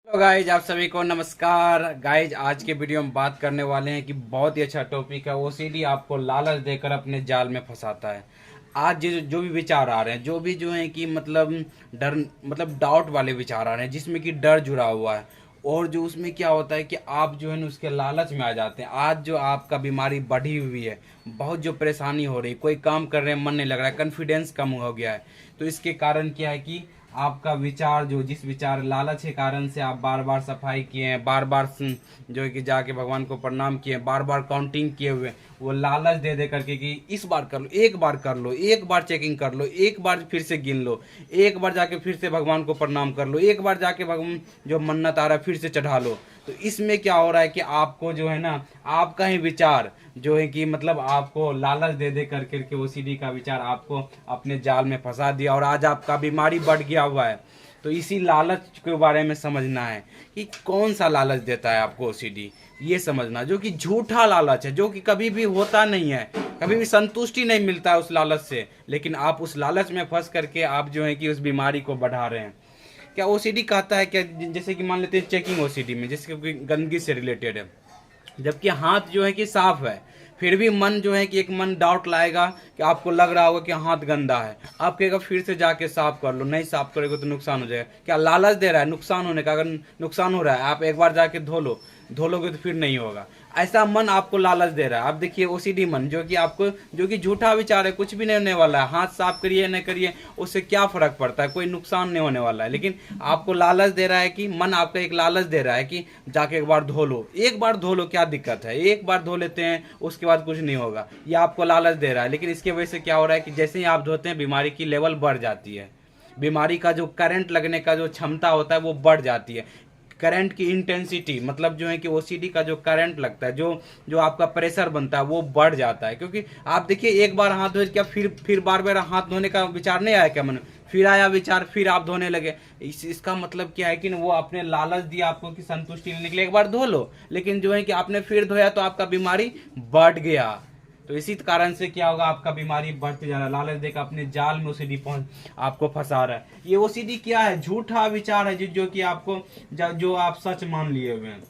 तो गाइज आप सभी को नमस्कार। गाइज आज के वीडियो में बात करने वाले हैं कि बहुत ही अच्छा टॉपिक है। ओसीडी आपको लालच देकर अपने जाल में फंसाता है। आज जो भी विचार आ रहे हैं, जो भी जो है कि मतलब डर मतलब डाउट वाले विचार आ रहे हैं जिसमें कि डर जुड़ा हुआ है, और जो उसमें क्या होता है कि आप जो है ना उसके लालच में आ जाते हैं। आज जो आपका बीमारी बढ़ी हुई है, बहुत जो परेशानी हो रही है, कोई काम करने में मन नहीं लग रहा है, कॉन्फिडेंस कम हो गया है, तो इसके कारण क्या है कि आपका विचार जो जिस विचार लालच के कारण से आप बार बार सफाई किए हैं, बार बार जो है कि जाके भगवान को प्रणाम किए, बार बार काउंटिंग किए हुए, वो लालच दे दे करके कि इस बार कर लो, एक बार कर लो, एक बार चेकिंग कर लो, एक बार फिर से गिन लो, एक बार जाके फिर से भगवान को प्रणाम कर लो, एक बार जाके भगवान जो मन्नत आ रहा है फिर से चढ़ा लो। तो इसमें क्या हो रहा है कि आपको जो है ना आपका ही विचार जो है कि मतलब आपको लालच दे दे कर करके ओसीडी का विचार आपको अपने जाल में फंसा दिया, और आज आपका बीमारी बढ़ गया हुआ है। तो इसी लालच के बारे में समझना है कि कौन सा लालच देता है आपको ओसीडी, ये समझना, जो कि झूठा लालच है, जो कि कभी भी होता नहीं है, कभी भी संतुष्टि नहीं मिलता है उस लालच से, लेकिन आप उस लालच में फंस करके आप जो है कि उस बीमारी को बढ़ा रहे हैं। क्या ओसीडी कहता है क्या, जैसे कि मान लेते हैं चेकिंग ओसीडी में, जैसे कि गंदगी से रिलेटेड है, जबकि हाथ जो है कि साफ है, फिर भी मन जो है कि एक मन डाउट लाएगा कि आपको लग रहा होगा कि हाथ गंदा है, आप कहेगा फिर से जाके साफ कर लो, नहीं साफ करेगा तो नुकसान हो जाएगा। क्या लालच दे रहा है नुकसान होने का? अगर नुकसान हो रहा है आप एक बार जाके धो लोगे तो फिर नहीं होगा। ऐसा मन आपको लालच दे रहा है। आप देखिए ओसीडी मन जो कि आपको जो कि झूठा विचार है, कुछ भी नहीं होने वाला है, हाथ साफ करिए नहीं करिए उससे क्या फर्क पड़ता है, कोई नुकसान नहीं होने वाला है, लेकिन आपको लालच दे रहा है कि मन आपका एक लालच दे रहा है कि जाके एक बार धो लो, एक बार धो लो, क्या दिक्कत है, एक बार धो लेते हैं उसके बाद कुछ नहीं होगा, ये आपको लालच दे रहा है। लेकिन इसकी वजह से क्या हो रहा है कि जैसे ही आप धोते हैं बीमारी की लेवल बढ़ जाती है, बीमारी का जो करंट लगने का जो क्षमता होता है वो बढ़ जाती है। करंट की इंटेंसिटी मतलब जो है कि ओसीडी का जो करंट लगता है, जो जो आपका प्रेशर बनता है वो बढ़ जाता है। क्योंकि आप देखिए एक बार हाथ धोए, क्या फिर बार बार हाथ धोने का विचार नहीं आया क्या मन में? फिर आया विचार, फिर आप धोने लगे। इसका मतलब क्या है कि वो आपने लालच दिया आपको कि संतुष्टि लेने के लिए एक बार धो लो, लेकिन जो है कि आपने फिर धोया तो आपका बीमारी बढ़ गया। तो इसी कारण से क्या होगा, आपका बीमारी बढ़ते जा रहा है, लालच देकर अपने जाल में ओसीडी पहुंच आपको फंसा रहा है। ये ओसीडी क्या है? झूठा विचार है जो कि आपको जो आप सच मान लिए हुए हैं।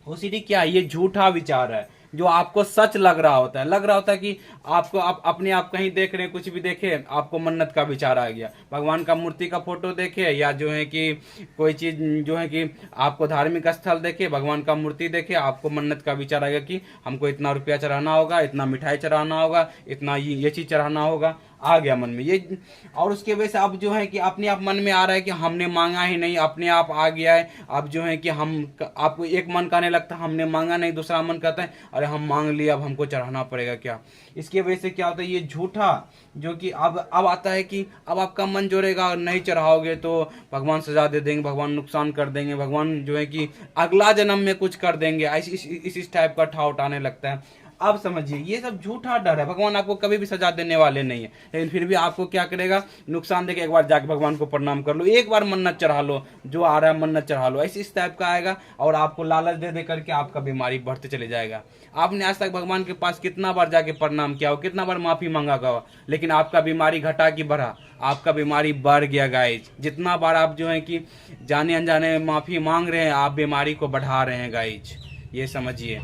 ओसीडी क्या है? ये झूठा विचार है जो आपको सच लग रहा होता है, कि आपको आप अपने आप कहीं देख रहे हैं, कुछ भी देखे आपको मन्नत का विचार आ गया, भगवान का मूर्ति का फोटो देखे, या जो है कि कोई चीज जो है कि आपको धार्मिक स्थल देखे, भगवान का मूर्ति देखे, आपको मन्नत का विचार आ गया कि हमको इतना रुपया चढ़ाना होगा, इतना मिठाई चढ़ाना होगा, इतना ये चीज चढ़ाना होगा, आ गया मन में ये। और उसके वजह से अब जो है कि अपने आप मन में आ रहा है कि हमने मांगा ही नहीं, अपने आप आ गया है। अब जो है कि हम आपको एक मन कहने लगता है हमने मांगा नहीं, दूसरा मन कहता है अरे हम मांग लिया अब हमको चढ़ाना पड़ेगा क्या। इसकी वजह से क्या होता है, ये झूठा जो कि अब आता है कि अब आपका मन जोड़ेगा, नहीं चढ़ाओगे तो भगवान सजा दे देंगे, भगवान नुकसान कर देंगे, भगवान जो है कि अगला जन्म में कुछ कर देंगे, इस टाइप का ठाव उठाने लगता है। अब समझिए ये सब झूठा डर है, भगवान आपको कभी भी सजा देने वाले नहीं है, लेकिन फिर भी आपको क्या करेगा, नुकसान देके एक बार जाके भगवान को प्रणाम कर लो, एक बार मन्नत चढ़ा लो, जो आ रहा है मन्नत चढ़ा लो, इस टाइप का आएगा, और आपको लालच दे दे करके आपका बीमारी बढ़ते चले जाएगा। आपने आज तक भगवान के पास कितना बार जाके प्रणाम किया हो, कितना बार माफी मांगा हो, लेकिन आपका बीमारी घटा कि बढ़ा? आपका बीमारी बढ़ गया गाइज। जितना बार आप जो है कि जाने अनजाने माफी मांग रहे हैं, आप बीमारी को बढ़ा रहे हैं गाइज, ये समझिए।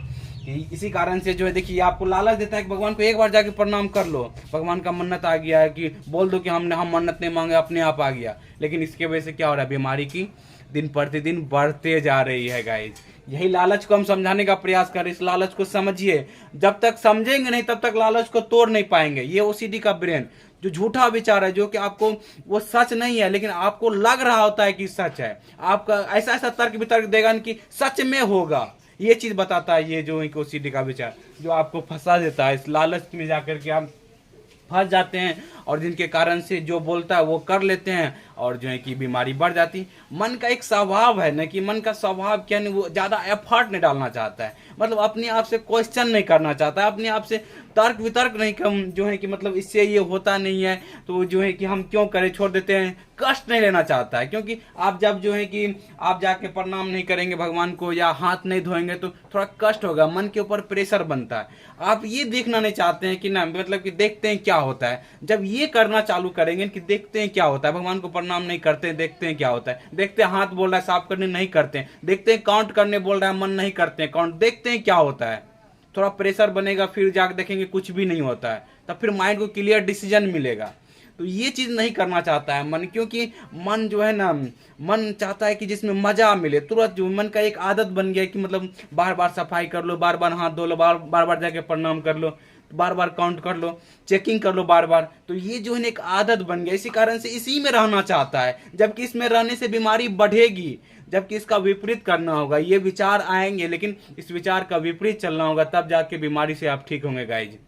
इसी कारण से जो है देखिए आपको लालच देता है कि भगवान को एक बार जाके प्रणाम कर लो, भगवान का मन्नत आ गया है, कि बोल दो कि हम मन्नत नहीं मांगे, अपने आप आ गया। लेकिन इसके वजह से क्या हो रहा है, बीमारी की दिन प्रतिदिन बढ़ते जा रही है गाइज। यही लालच को हम समझाने का प्रयास कर रहे हैं। इस लालच को समझिए, जब तक समझेंगे नहीं तब तक लालच को तोड़ नहीं पाएंगे। ये ओसीडी का ब्रेन जो झूठा विचार है, जो कि आपको वो सच नहीं है, लेकिन आपको लग रहा होता है कि सच है, आपका ऐसा ऐसा तर्क वितर्क देगा कि सच में होगा, ये चीज बताता है। ये जो ओसीडी का विचार जो आपको फंसा देता है, इस लालच में जाकर के आप फंस जाते हैं, और जिनके कारण से जो बोलता है वो कर लेते हैं, और जो है कि बीमारी बढ़ जाती है। मन का एक स्वभाव है ना, कि मन का स्वभाव क्या नहीं, वो ज्यादा एफर्ट नहीं डालना चाहता है, मतलब अपने आप से क्वेश्चन नहीं करना चाहता है, अपने आप से तर्क वितर्क नहीं कम जो है कि मतलब इससे ये होता नहीं है तो जो है कि हम क्यों करें, छोड़ देते हैं, कष्ट नहीं लेना चाहता है। क्योंकि आप जब जो है कि आप जाके प्रणाम नहीं करेंगे भगवान को, या हाथ नहीं धोएंगे, तो थोड़ा कष्ट होगा, मन के ऊपर प्रेशर बनता है। आप ये देखना नहीं चाहते हैं कि ना, मतलब कि देखते हैं क्या होता है, जब ये करना चालू करेंगे कि देखते हैं क्या होता है, भगवान को प्रणाम नहीं करते हैं, देखते हैं क्या होता है। देखते हैं हाथ बोल रहा है साफ करने, नहीं करते हैं। देखते हैं काउंट करने बोल रहा है, मन नहीं करते हैं काउंट, देखते हैं क्या होता है। थोड़ा प्रेशर बनेगा, फिर जाकर देखेंगे कुछ भी नहीं होता है, तब फिर माइंड को क्लियर डिसीजन मिलेगा। तो ये चीज नहीं करना चाहता है मन, क्योंकि मन जो है ना, मन चाहता है कि जिसमें मजा मिले तुरंत। जो मन का एक आदत बन गया कि मतलब बार बार सफाई कर लो, बार बार हाथ धो लो, बार बार जाके प्रणाम कर लो, बार बार काउंट कर लो, चेकिंग कर लो बार बार। तो ये जो है एक आदत बन गया, इसी कारण से इसी में रहना चाहता है, जबकि इसमें रहने से बीमारी बढ़ेगी, जबकि इसका विपरीत करना होगा। ये विचार आएंगे लेकिन इस विचार का विपरीत चलना होगा, तब जाके बीमारी से आप ठीक होंगे गाइज।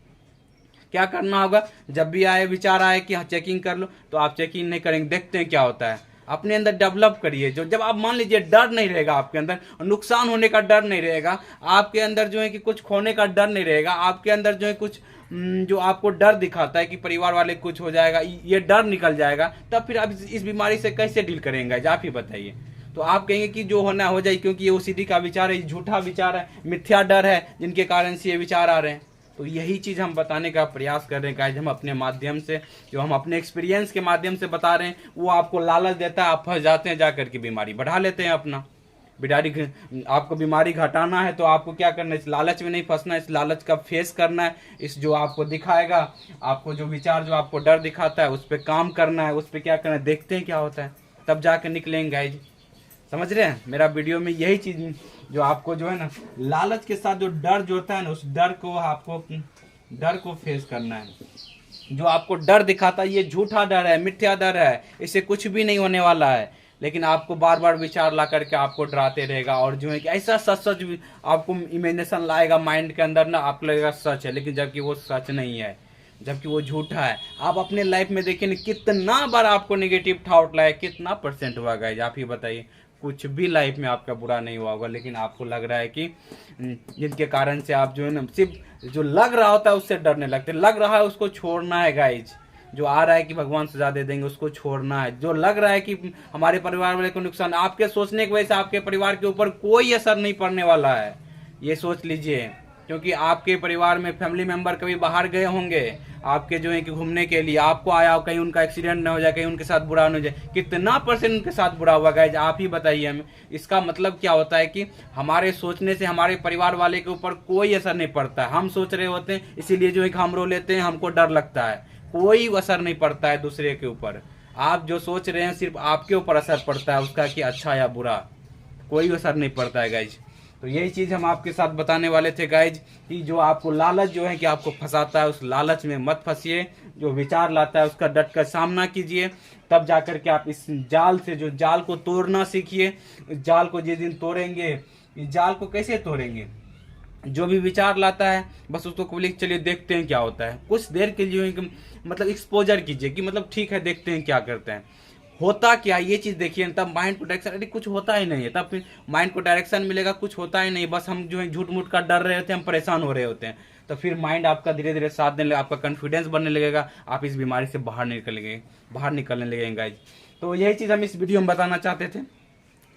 क्या करना होगा, जब भी आए विचार आए कि हाँ चेकिंग कर लो, तो आप चेकिंग नहीं करेंगे, देखते हैं क्या होता है। अपने अंदर डेवलप करिए। जो जब आप मान लीजिए डर नहीं रहेगा आपके अंदर, नुकसान होने का डर नहीं रहेगा आपके अंदर, जो है कि कुछ खोने का डर नहीं रहेगा आपके अंदर, जो है कुछ जो आपको डर दिखाता है कि परिवार वाले कुछ हो जाएगा, ये डर निकल जाएगा, तब फिर आप इस बीमारी से कैसे डील करेंगे आप ही बताइए। तो आप कहेंगे कि जो होना हो जाए, क्योंकि ये ओसीडी का विचार है, झूठा विचार है, मिथ्या डर है, जिनके कारण से ये विचार आ रहे हैं। तो यही चीज़ हम बताने का प्रयास कर रहे हैं गाइज। हम अपने माध्यम से, जो हम अपने एक्सपीरियंस के माध्यम से बता रहे हैं, वो आपको लालच देता है, आप फंस जाते हैं, जा करके बीमारी बढ़ा लेते हैं अपना। आपको बीमारी घटाना है तो आपको क्या करना है, इस लालच में नहीं फंसना है, इस लालच का फेस करना है। इस जो आपको दिखाएगा, आपको जो विचार, जो आपको डर दिखाता है, उस पर काम करना है, उस पर क्या करना है, देखते हैं क्या होता है, तब जाकर निकलेंगे गाइज। समझ रहे हैं मेरा वीडियो में यही चीज, जो आपको जो है ना लालच के साथ जो डर जो होता है ना, उस डर को आपको डर को फेस करना है। जो आपको डर दिखाता है ये झूठा डर है, मिथ्या डर है, इससे कुछ भी नहीं होने वाला है, लेकिन आपको बार बार विचार ला करके आपको डराते रहेगा। और जो है कि ऐसा सच सच आपको इमेजिनेशन लाएगा माइंड के अंदर ना, आपको लगेगा सच है, लेकिन जबकि वो सच नहीं है, जबकि वो झूठा है। आप अपने लाइफ में देखिए कितना बार आपको नेगेटिव थॉट लाए, कितना % हुआ गाइज आप ही बताइए। कुछ भी लाइफ में आपका बुरा नहीं हुआ होगा, लेकिन आपको लग रहा है कि जिनके कारण से आप जो है ना, सिर्फ जो लग रहा होता है उससे डरने लगते। लग रहा है उसको छोड़ना है गाइज। जो आ रहा है कि भगवान सजा दे देंगे, उसको छोड़ना है। जो लग रहा है कि हमारे परिवार वाले को नुकसान, आपके सोचने की वजह से आपके परिवार के ऊपर कोई असर नहीं पड़ने वाला है, ये सोच लीजिए। क्योंकि आपके परिवार में फैमिली मेंबर कभी बाहर गए होंगे आपके, जो है कि घूमने के लिए, आपको आया, कहीं उनका एक्सीडेंट ना हो जाए, कहीं उनके साथ बुरा ना हो जाए, कितना % उनके साथ बुरा हुआ गाइज आप ही बताइए हमें। इसका मतलब क्या होता है कि हमारे सोचने से हमारे परिवार वाले के ऊपर कोई असर नहीं पड़ता है। हम सोच रहे होते हैं, इसीलिए जो है कि हम रो लेते हैं, हमको डर लगता है, कोई असर नहीं पड़ता है दूसरे के ऊपर। आप जो सोच रहे हैं सिर्फ आपके ऊपर असर पड़ता है उसका, कि अच्छा या बुरा, कोई असर नहीं पड़ता है गाइज। तो यही चीज़ हम आपके साथ बताने वाले थे गाइज, कि जो आपको लालच जो है कि आपको फंसाता है, उस लालच में मत फंसिए। जो विचार लाता है उसका डट कर सामना कीजिए, तब जाकर के आप इस जाल से, जो जाल को तोड़ना सीखिए। इस जाल को जिस दिन तोड़ेंगे, इस जाल को कैसे तोड़ेंगे, जो भी विचार लाता है बस उसको बोलिए चलिए देखते हैं क्या होता है। कुछ देर के लिए मतलब एक्सपोजर कीजिए कि मतलब ठीक है देखते हैं क्या करते हैं, होता क्या, ये चीज देखिए, तब माइंड को डायरेक्शन, अरे कुछ होता ही नहीं है, तब फिर माइंड को डायरेक्शन मिलेगा। कुछ होता ही नहीं, बस हम जो है झूठ मूठ का डर रहे होते हैं, हम परेशान हो रहे होते हैं, तो फिर माइंड आपका धीरे धीरे साथ देने लगेगा, आपका कॉन्फिडेंस बढ़ने लगेगा, आप इस बीमारी से बाहर निकलने लगेंगे गाइज। तो यही चीज हम इस वीडियो में बताना चाहते थे।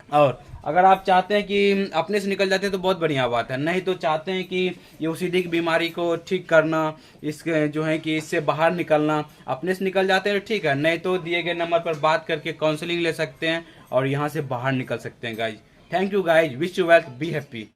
और अगर आप चाहते हैं कि अपने से निकल जाते हैं तो बहुत बढ़िया बात है, नहीं तो चाहते हैं कि ये ओसीडी की बीमारी को ठीक करना, इसके जो है कि इससे बाहर निकलना, अपने से निकल जाते हैं तो ठीक है, नहीं तो दिए गए नंबर पर बात करके काउंसलिंग ले सकते हैं और यहाँ से बाहर निकल सकते हैं guys. Thank you guys, wish you wealth, be happy.